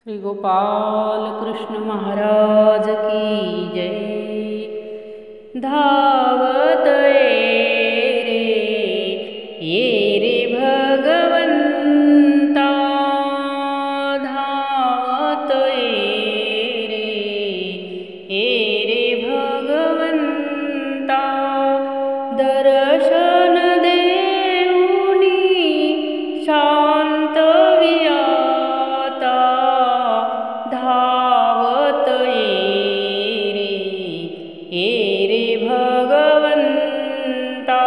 श्री गोपाल कृष्ण महाराज की जय। धावत ये रे भगवंता, धावत ये रे भगवंता, दर्शन देऊनी शांत वियाता, धावत ये रे भगवंता,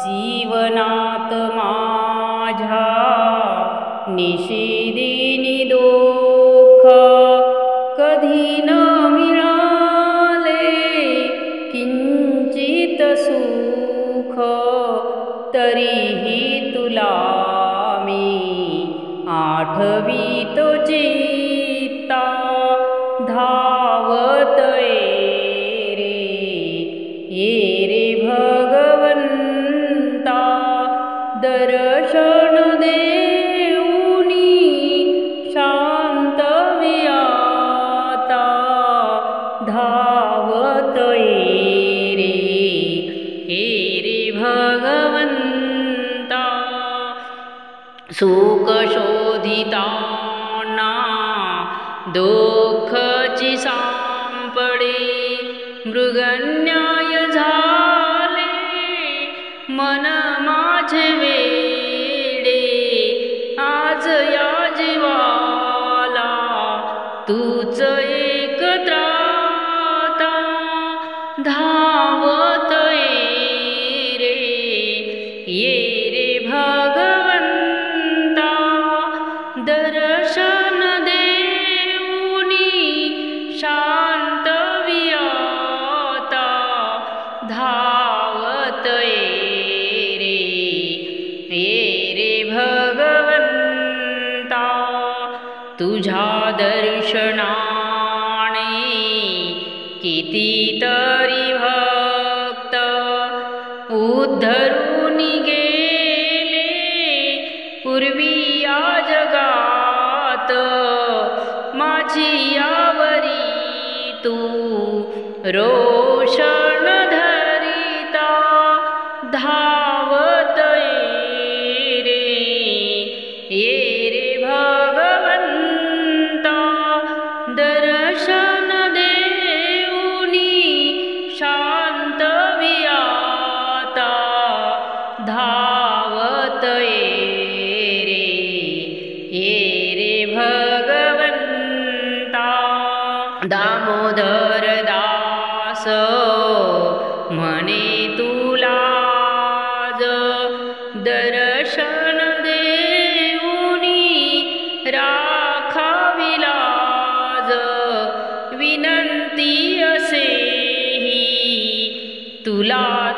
जीवनात माझ्या निशिदिनी दुःख कधी न मिळाले किंचित सुख, तरीही तुला मी आठवितो चित्ता, धावत ये रे भगवंता, दर्शन देऊनी शांत वियाता, धावत ये रे भगवंता, सुख शोधिताना दुःखची सांपडे, मृगन्याय झाले मन माझे वेडे, आज या जीवाला तूच एक त्राता, धावत ये रे भगवंता, दर्शन देऊनी शांत वियाता, धावत ये रे भगवंता, तुझ्या दर्शनाने कितीतरी भक्त उद्धरून गेले पूर्वी या जगात, माझी यावरी तू रोषण धरिता, धावत ये रे भगवंता, दर्शन देऊनी शांत वियाता, धावत ये रे भगवंता, दामोदर दास म्हणे तुलाज, दर्शन देऊनी राखावी लाज, विनंती असेही तुला